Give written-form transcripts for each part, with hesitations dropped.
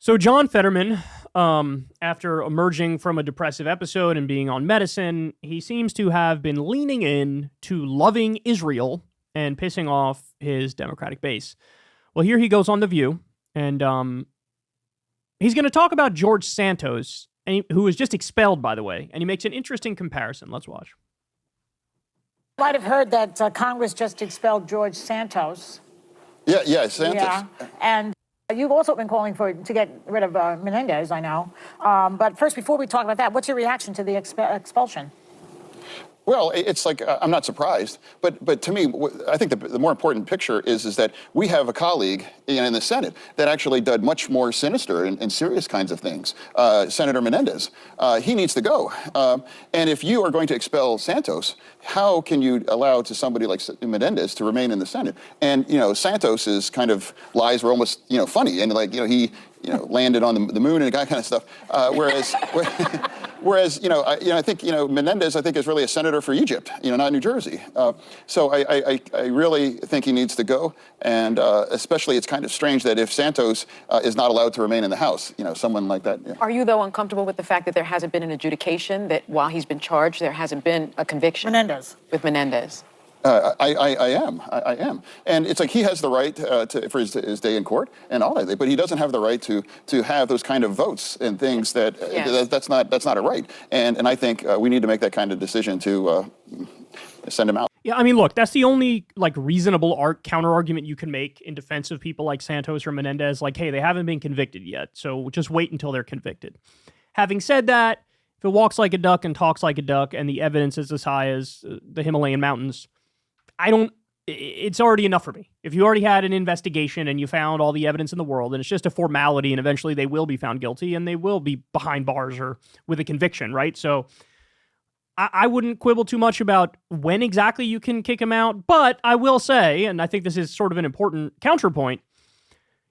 So John Fetterman, after emerging from a depressive episode and being on medicine, he seems to have been leaning in to loving Israel and pissing off his Democratic base. Well, here he goes on The View, and he's going to talk about George Santos, who was just expelled, by the way, and he makes an interesting comparison. Let's watch. You might have heard that Congress just expelled George Santos. Yeah, Santos. Yeah, and you've also been calling to get rid of Menendez, I know. But first, before we talk about that, what's your reaction to the expulsion? Well, it's like, I'm not surprised, but to me, I think the more important picture is that we have a colleague in the Senate that actually did much more sinister and serious kinds of things, Senator Menendez. He needs to go. And if you are going to expel Santos, how can you allow to somebody like Menendez to remain in the Senate? And, Santos's kind of lies were almost, funny. And he landed on the moon and that kind of stuff. Whereas, I think, Menendez, I think, is really a senator for Egypt, not New Jersey. So I really think he needs to go. And especially it's kind of strange that if Santos is not allowed to remain in the House, someone like that. Yeah. Are you, though, uncomfortable with the fact that there hasn't been an adjudication, that while he's been charged, there hasn't been a conviction? With Menendez. I am. And it's like he has the right for his day in court and all that, but he doesn't have the right to have those kind of votes and things that's not a right. And I think we need to make that kind of decision to send him out. Yeah, I mean, look, that's the only reasonable counter argument you can make in defense of people like Santos or Menendez. Like, hey, they haven't been convicted yet, so just wait until they're convicted. Having said that, if it walks like a duck and talks like a duck and the evidence is as high as the Himalayan mountains, it's already enough for me. If you already had an investigation and you found all the evidence in the world, and it's just a formality, and eventually they will be found guilty and they will be behind bars or with a conviction, right? So I wouldn't quibble too much about when exactly you can kick him out, but I will say, and I think this is sort of an important counterpoint,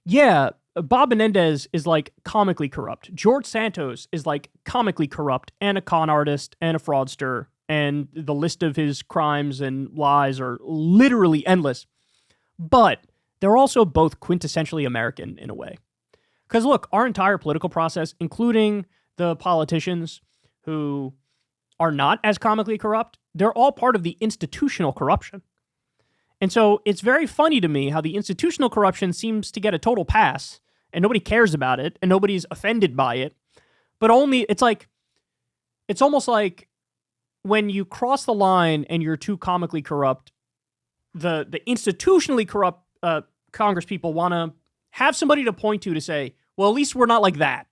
yeah, Bob Menendez is comically corrupt. George Santos is comically corrupt and a con artist and a fraudster, and the list of his crimes and lies are literally endless. But they're also both quintessentially American in a way. Because look, our entire political process, including the politicians who are not as comically corrupt, they're all part of the institutional corruption. And so it's very funny to me how the institutional corruption seems to get a total pass, and nobody cares about it, and nobody's offended by it. But it's almost like when you cross the line and you're too comically corrupt, the institutionally corrupt Congress people want to have somebody to point to say, well, at least we're not like that.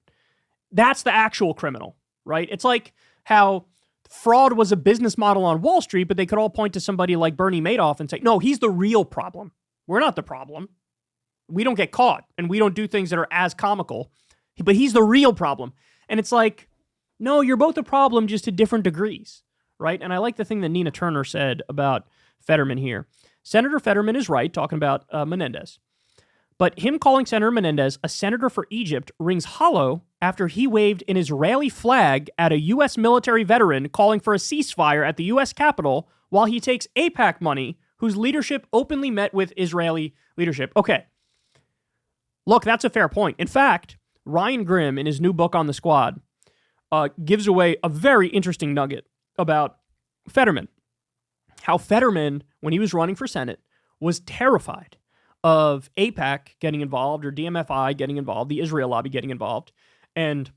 That's the actual criminal, right? It's like how fraud was a business model on Wall Street, but they could all point to somebody like Bernie Madoff and say, no, he's the real problem. We're not the problem. We don't get caught, and we don't do things that are as comical, but he's the real problem. And it's like, no, you're both a problem, just to different degrees, right? And I like the thing that Nina Turner said about Fetterman here. Senator Fetterman is right, talking about Menendez. But him calling Senator Menendez a senator for Egypt rings hollow after he waved an Israeli flag at a U.S. military veteran calling for a ceasefire at the U.S. Capitol while he takes AIPAC money, whose leadership openly met with Israeli leadership. Okay. Look, that's a fair point. In fact, Ryan Grimm, in his new book on the Squad, gives away a very interesting nugget about Fetterman. How Fetterman, when he was running for Senate, was terrified of AIPAC getting involved or DMFI getting involved, the Israel lobby getting involved, and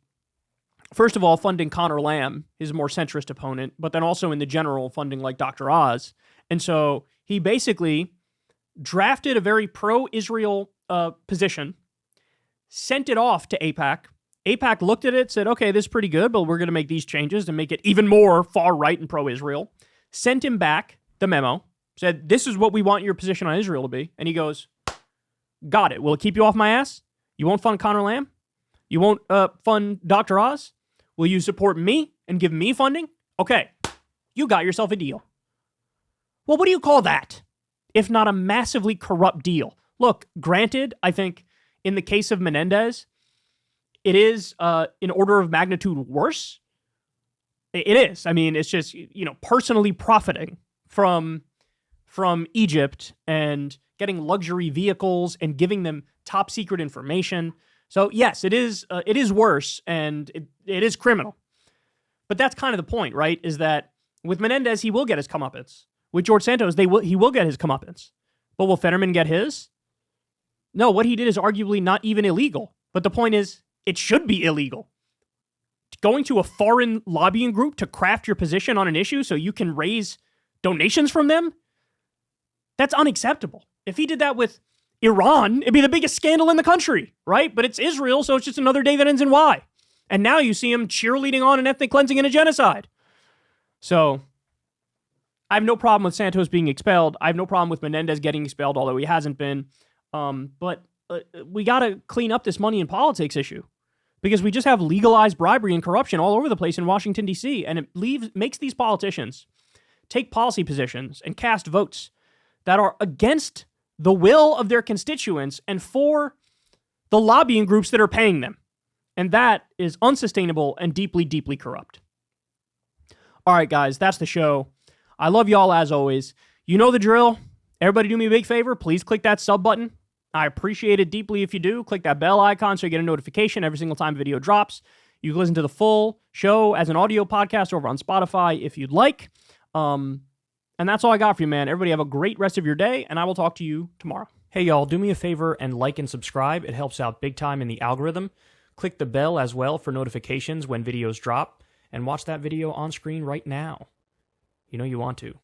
first of all, funding Conor Lamb, his more centrist opponent, but then also in the general funding like Dr. Oz. And so he basically drafted a very pro-Israel position, sent it off to AIPAC. AIPAC looked at it, said, okay, this is pretty good, but we're going to make these changes to make it even more far-right and pro-Israel. Sent him back the memo, said, this is what we want your position on Israel to be. And he goes, got it. Will it keep you off my ass? You won't fund Conor Lamb? You won't fund Dr. Oz? Will you support me and give me funding? Okay, you got yourself a deal. Well, what do you call that, if not a massively corrupt deal? Look, granted, I think in the case of Menendez, it is in order of magnitude worse. It is. I mean, it's just, personally profiting from Egypt and getting luxury vehicles and giving them top secret information. So yes, it is worse, and it is criminal. But that's kind of the point, right? Is that with Menendez, he will get his comeuppance. With George Santos, he will get his comeuppance. But will Fetterman get his? No, what he did is arguably not even illegal. But the point is, it should be illegal. Going to a foreign lobbying group to craft your position on an issue so you can raise donations from them? That's unacceptable. If he did that with Iran, it'd be the biggest scandal in the country, right? But it's Israel, so it's just another day that ends in Y. And now you see him cheerleading on an ethnic cleansing and a genocide. So I have no problem with Santos being expelled. I have no problem with Menendez getting expelled, although he hasn't been. But we got to clean up this money in politics issue, because we just have legalized bribery and corruption all over the place in Washington, D.C., and it makes these politicians take policy positions and cast votes that are against the will of their constituents and for the lobbying groups that are paying them. And that is unsustainable and deeply, deeply corrupt. All right, guys, that's the show. I love y'all as always. You know the drill. Everybody do me a big favor. Please click that sub button. I appreciate it deeply if you do. Click that bell icon so you get a notification every single time a video drops. You can listen to the full show as an audio podcast over on Spotify if you'd like. And that's all I got for you, man. Everybody have a great rest of your day, and I will talk to you tomorrow. Hey, y'all, do me a favor and like and subscribe. It helps out big time in the algorithm. Click the bell as well for notifications when videos drop, and watch that video on screen right now. You know you want to.